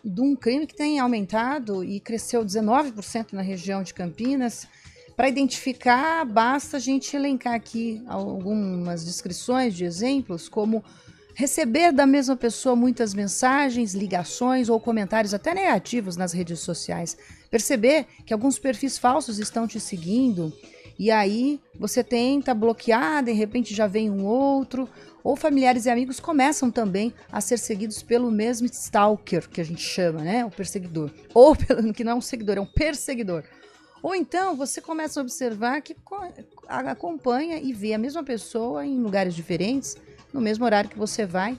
de um crime que tem aumentado e cresceu 19% na região de Campinas. Para identificar, basta a gente elencar aqui algumas descrições de exemplos, como receber da mesma pessoa muitas mensagens, ligações ou comentários até negativos nas redes sociais. Perceber que alguns perfis falsos estão te seguindo e aí você tenta bloquear, de repente já vem um outro, ou familiares e amigos começam também a ser seguidos pelo mesmo stalker, que a gente chama, né? O perseguidor. Ou pelo que não é um seguidor, é um perseguidor. Ou então você começa a observar que acompanha e vê a mesma pessoa em lugares diferentes, no mesmo horário que você vai.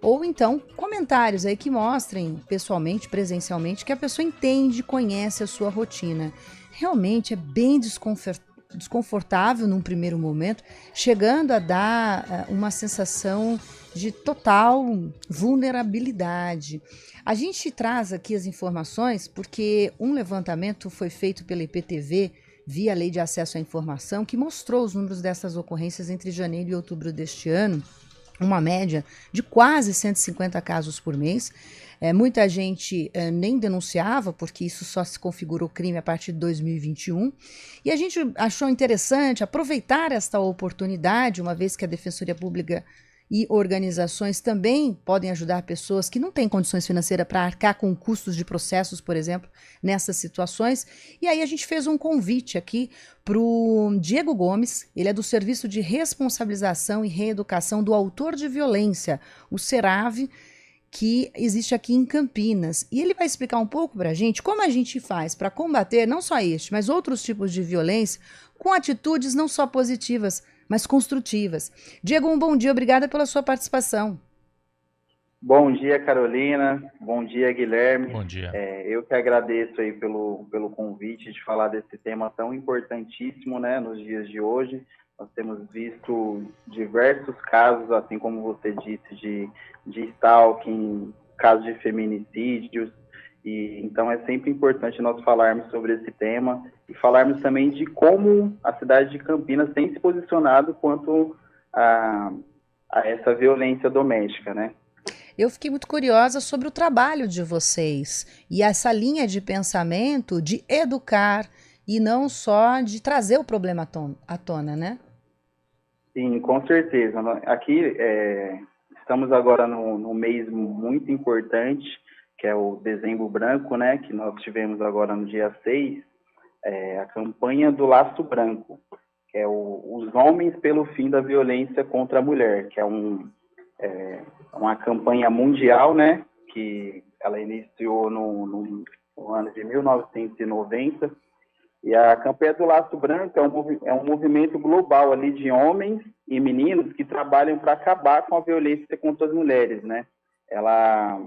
Ou então comentários aí que mostrem pessoalmente, presencialmente, que a pessoa entende, conhece a sua rotina. Realmente é bem desconfortável num primeiro momento, chegando a dar uma sensação de total vulnerabilidade. A gente traz aqui as informações porque um levantamento foi feito pela IPTV via Lei de Acesso à Informação que mostrou os números dessas ocorrências entre janeiro e outubro deste ano, uma média de quase 150 casos por mês. Muita gente nem denunciava, porque isso só se configurou crime a partir de 2021. E a gente achou interessante aproveitar esta oportunidade, uma vez que a Defensoria Pública e organizações também podem ajudar pessoas que não têm condições financeiras para arcar com custos de processos, por exemplo, nessas situações. E aí a gente fez um convite aqui para o Diego Gomes, ele é do Serviço de Responsabilização e Reeducação do Autor de Violência, o SERAV, que existe aqui em Campinas. E ele vai explicar um pouco para a gente como a gente faz para combater não só este, mas outros tipos de violência com atitudes não só positivas, mas construtivas. Diego, um bom dia, obrigada pela sua participação. Bom dia, Carolina. Bom dia, Guilherme. Bom dia. Eu que agradeço aí pelo convite de falar desse tema tão importantíssimo, né, nos dias de hoje. Nós temos visto diversos casos, assim como você disse, de stalking, casos de feminicídios, e então é sempre importante nós falarmos sobre esse tema e falarmos também de como a cidade de Campinas tem se posicionado quanto a essa violência doméstica, né? Eu fiquei muito curiosa sobre o trabalho de vocês e essa linha de pensamento de educar e não só de trazer o problema à tona, né? Sim, com certeza. Aqui estamos agora no mês muito importante, que é o Dezembro Branco, né? Que nós tivemos agora no dia 6, a campanha do Laço Branco, que é os homens pelo fim da violência contra a mulher, que é uma campanha mundial, né? Que ela iniciou no ano de 1990. E a campanha do Laço Branco é um movimento global ali de homens e meninos que trabalham para acabar com a violência contra as mulheres, né? Ela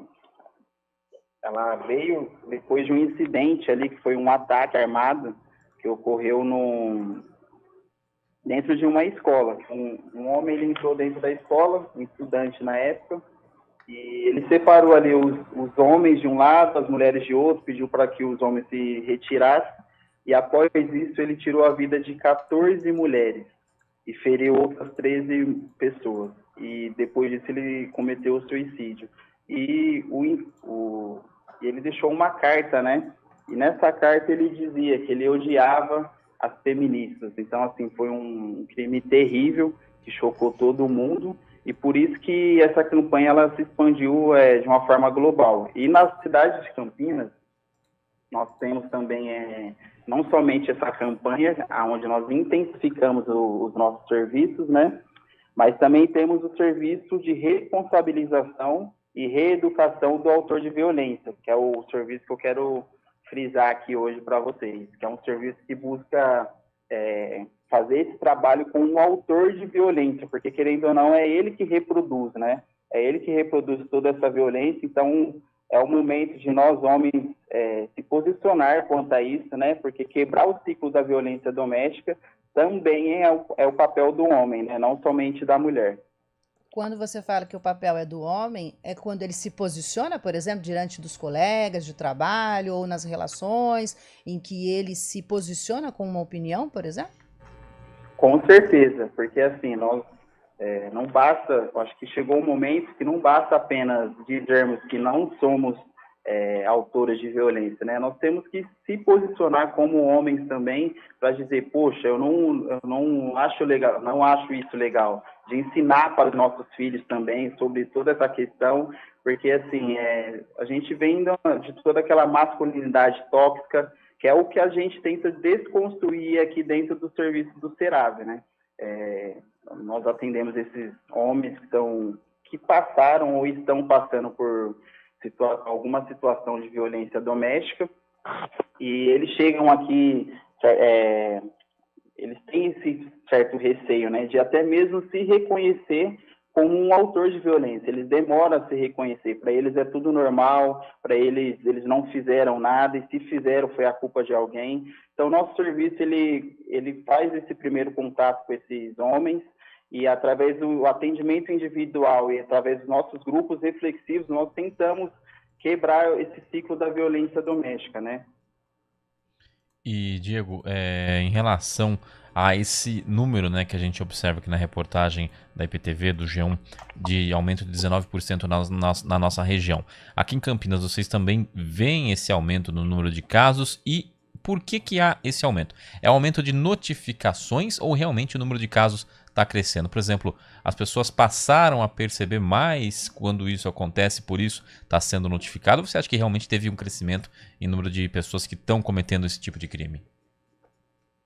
veio depois de um incidente ali, que foi um ataque armado que ocorreu dentro de uma escola. Um homem ele entrou dentro da escola, um estudante na época, e ele separou ali os homens de um lado, as mulheres de outro, pediu para que os homens se retirassem, e após isso ele tirou a vida de 14 mulheres e feriu outras 13 pessoas. E depois disso ele cometeu o suicídio. E ele deixou uma carta, né? E nessa carta ele dizia que ele odiava as feministas. Então, assim, foi um crime terrível que chocou todo mundo. E por isso que essa campanha ela se expandiu de uma forma global. E na cidade de Campinas, nós temos também não somente essa campanha, onde nós intensificamos os nossos serviços, né? Mas também temos o serviço de responsabilização e reeducação do autor de violência, que é o serviço que eu quero frisar aqui hoje para vocês, que é um serviço que busca fazer esse trabalho com o autor de violência, porque, querendo ou não, é ele que reproduz, né? É ele que reproduz toda essa violência, então é o momento de nós, homens, se posicionar quanto a isso, né? Porque quebrar o ciclo da violência doméstica também é o papel do homem, né? Não somente da mulher. Quando você fala que o papel é do homem, é quando ele se posiciona, por exemplo, diante dos colegas de trabalho ou nas relações, em que ele se posiciona com uma opinião, por exemplo? Com certeza, porque assim, nós não basta, eu acho que chegou um momento que não basta apenas dizermos que não somos autoras de violência, né? Nós temos que se posicionar como homens também para dizer, poxa, eu não acho legal, não acho isso legal, de ensinar para os nossos filhos também sobre toda essa questão, porque assim, a gente vem de toda aquela masculinidade tóxica, que é o que a gente tenta desconstruir aqui dentro do serviço do Serave, né? Nós atendemos esses homens que passaram ou estão passando por alguma situação de violência doméstica, e eles chegam aqui, eles têm esse certo receio, né, de até mesmo se reconhecer como um autor de violência. Eles demoram a se reconhecer, para eles é tudo normal, para eles não fizeram nada, e se fizeram foi a culpa de alguém. Então, nosso serviço, ele faz esse primeiro contato com esses homens, e através do atendimento individual e através dos nossos grupos reflexivos, nós tentamos quebrar esse ciclo da violência doméstica, né? E, Diego, em relação a esse número, né, que a gente observa aqui na reportagem da IPTV, do G1, de aumento de 19% na nossa região. Aqui em Campinas, vocês também veem esse aumento no número de casos e por que há esse aumento? É aumento de notificações ou realmente o número de casos está crescendo? Por exemplo, as pessoas passaram a perceber mais quando isso acontece, por isso está sendo notificado? Ou você acha que realmente teve um crescimento em número de pessoas que estão cometendo esse tipo de crime?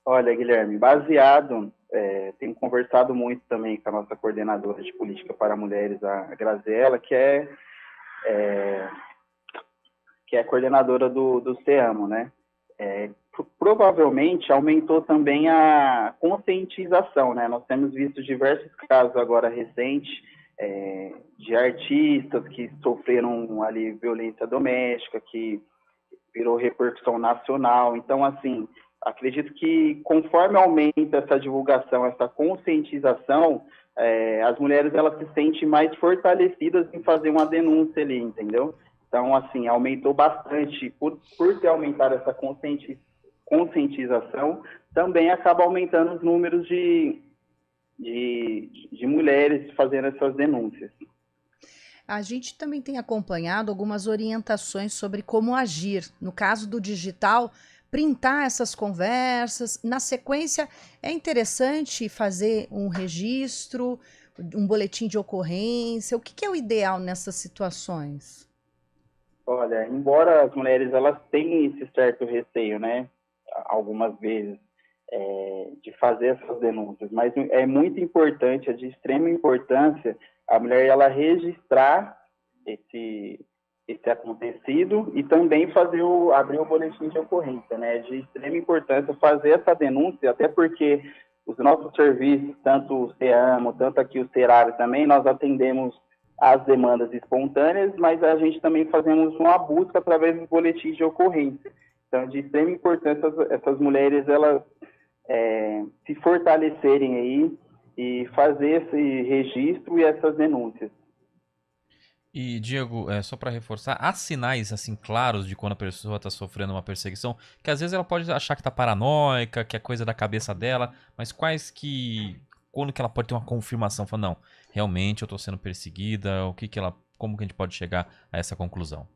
Olha, Guilherme, baseado, tenho conversado muito também com a nossa coordenadora de política para mulheres, a Graziela, que é a coordenadora do CEAMO, né? Provavelmente aumentou também a conscientização, né? Nós temos visto diversos casos agora recentes de artistas que sofreram ali violência doméstica, que virou repercussão nacional. Então, assim, acredito que conforme aumenta essa divulgação, essa conscientização, as mulheres elas se sentem mais fortalecidas em fazer uma denúncia ali, entendeu? Então, assim, aumentou bastante. Por ter aumentado essa conscientização, também acaba aumentando os números de mulheres fazendo essas denúncias. A gente também tem acompanhado algumas orientações sobre como agir. No caso do digital, printar essas conversas. Na sequência, é interessante fazer um registro, um boletim de ocorrência. O que é o ideal nessas situações? Olha, embora as mulheres elas tenham esse certo receio, né, algumas vezes, de fazer essas denúncias, mas é muito importante, é de extrema importância, a mulher ela registrar esse acontecido e também abrir o boletim de ocorrência, né, é de extrema importância fazer essa denúncia, até porque os nossos serviços, tanto o CEAMO, tanto aqui o Serave também, nós atendemos as demandas espontâneas, mas a gente também fazemos uma busca através dos boletins de ocorrência. Então, de extrema importância, essas mulheres, elas se fortalecerem aí e fazer esse registro e essas denúncias. E, Diego, só para reforçar, há sinais assim claros de quando a pessoa está sofrendo uma perseguição, que às vezes ela pode achar que está paranoica, que é coisa da cabeça dela, mas quando que ela pode ter uma confirmação? Fala, não, realmente eu estou sendo perseguida, como que a gente pode chegar a essa conclusão?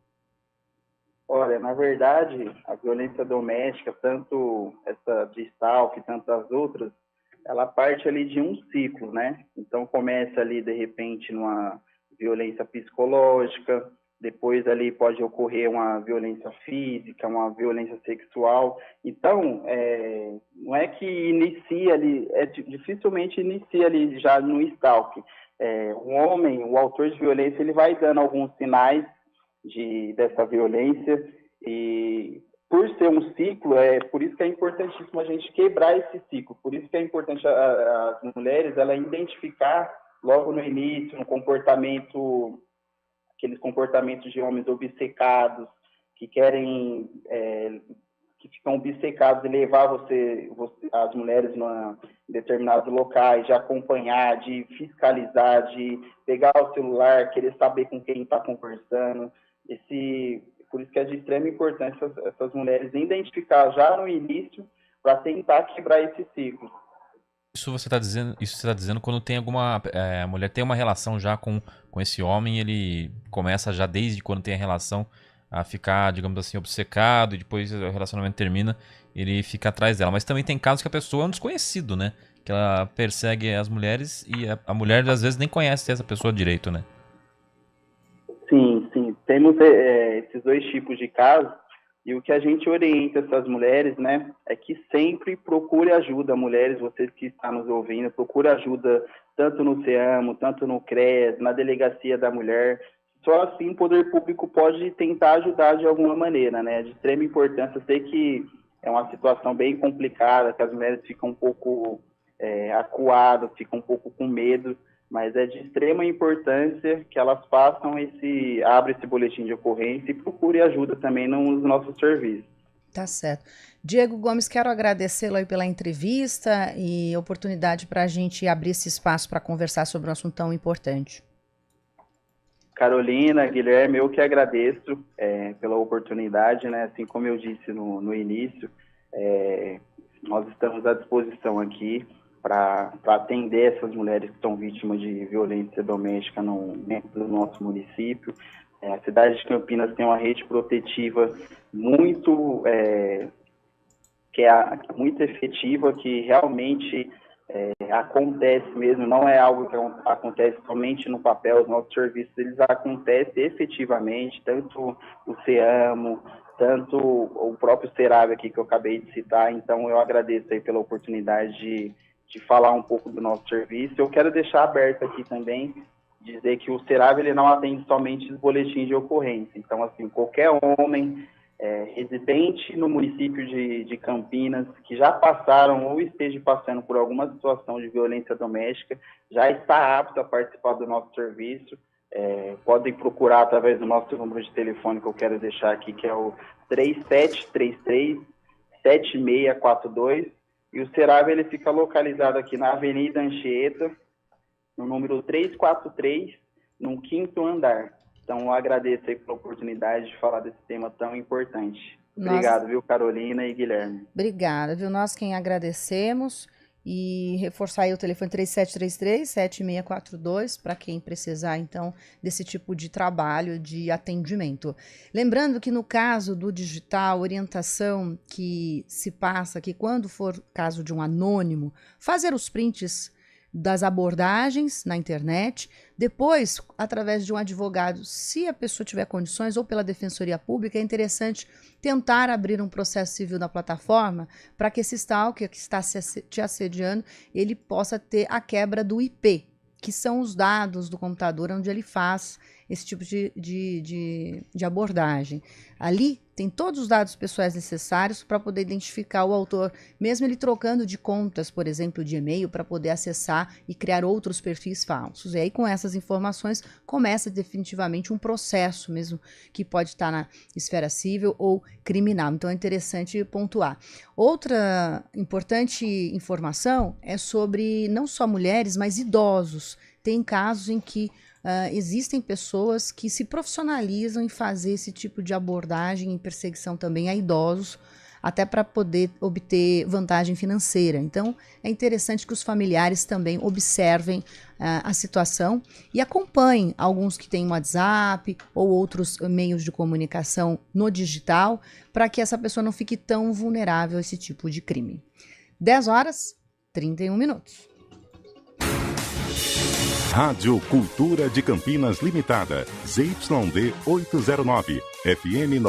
Olha, na verdade, a violência doméstica, tanto essa de stalking, tanto as outras, ela parte ali de um ciclo, né? Então, começa ali, de repente, numa violência psicológica, depois ali pode ocorrer uma violência física, uma violência sexual. Então, não é que inicia ali, dificilmente inicia ali já no stalking. O homem, o autor de violência, ele vai dando alguns sinais dessa violência, e por ser um ciclo, por isso que é importantíssimo a gente quebrar esse ciclo, por isso que é importante as mulheres ela identificar logo no início um comportamento, aqueles comportamentos de homens obcecados, que querem, que ficam obcecados em levar as mulheres em determinados locais, de acompanhar, de fiscalizar, de pegar o celular, querer saber com quem está conversando. Por isso que é de extrema importância essas mulheres identificar já no início para tentar quebrar esse ciclo. Isso você está dizendo quando tem a mulher tem uma relação já com esse homem, ele começa já desde quando tem a relação a ficar, digamos assim, obcecado, e depois o relacionamento termina, ele fica atrás dela. Mas também tem casos que a pessoa é um desconhecido, né? Que ela persegue as mulheres e a mulher às vezes nem conhece essa pessoa direito, né? Sim, sim. Temos esses dois tipos de casos, e o que a gente orienta essas mulheres, né, é que sempre procure ajuda, mulheres, vocês que estão nos ouvindo, procure ajuda tanto no CEAMO, tanto no CREAS, na Delegacia da Mulher. Só assim o poder público pode tentar ajudar de alguma maneira, né? De extrema importância. Eu sei que é uma situação bem complicada, que as mulheres ficam um pouco acuadas, ficam um pouco com medo, mas é de extrema importância que elas abram esse boletim de ocorrência e procure ajuda também nos nossos serviços. Tá certo. Diego Gomes, quero agradecê-lo aí pela entrevista e oportunidade para a gente abrir esse espaço para conversar sobre um assunto tão importante. Carolina, Guilherme, eu que agradeço pela oportunidade, né? Assim como eu disse no início, nós estamos à disposição aqui para atender essas mulheres que são vítimas de violência doméstica dentro do nosso município. A cidade de Campinas tem uma rede protetiva muito efetiva, que realmente acontece mesmo, não é algo que acontece somente no papel. Os nossos serviços eles acontecem efetivamente, tanto o CEAMO, tanto o próprio Serave aqui que eu acabei de citar. Então eu agradeço aí pela oportunidade de falar um pouco do nosso serviço. Eu quero deixar aberto aqui também, dizer que o Serave ele não atende somente os boletins de ocorrência. Então, assim, qualquer homem residente no município de Campinas, que já passaram ou esteja passando por alguma situação de violência doméstica, já está apto a participar do nosso serviço. Podem procurar através do nosso número de telefone que eu quero deixar aqui, que é o 3733-7642. E o Serave ele fica localizado aqui na Avenida Anchieta, no número 343, no 5º andar. Então, eu agradeço aí pela oportunidade de falar desse tema tão importante. Obrigado, viu, Carolina e Guilherme. Obrigada, viu? Nós quem agradecemos. E reforçar aí o telefone 3733-7642 para quem precisar, então, desse tipo de trabalho de atendimento. Lembrando que no caso do digital, orientação que se passa, que quando for caso de um anônimo, fazer os prints das abordagens na internet, depois, através de um advogado, se a pessoa tiver condições, ou pela Defensoria Pública, é interessante tentar abrir um processo civil na plataforma para que esse stalker que está te assediando, ele possa ter a quebra do IP, que são os dados do computador onde ele faz esse tipo de abordagem. Ali tem todos os dados pessoais necessários para poder identificar o autor, mesmo ele trocando de contas, por exemplo, de e-mail, para poder acessar e criar outros perfis falsos. E aí, com essas informações, começa definitivamente um processo mesmo, que pode estar na esfera civil ou criminal. Então, é interessante pontuar. Outra importante informação é sobre não só mulheres, mas idosos. Tem casos em que existem pessoas que se profissionalizam em fazer esse tipo de abordagem e perseguição também a idosos, até para poder obter vantagem financeira. Então, é interessante que os familiares também observem a situação e acompanhem alguns que têm WhatsApp ou outros meios de comunicação no digital, para que essa pessoa não fique tão vulnerável a esse tipo de crime. 10h31. Rádio Cultura de Campinas Limitada, ZYD 809, FM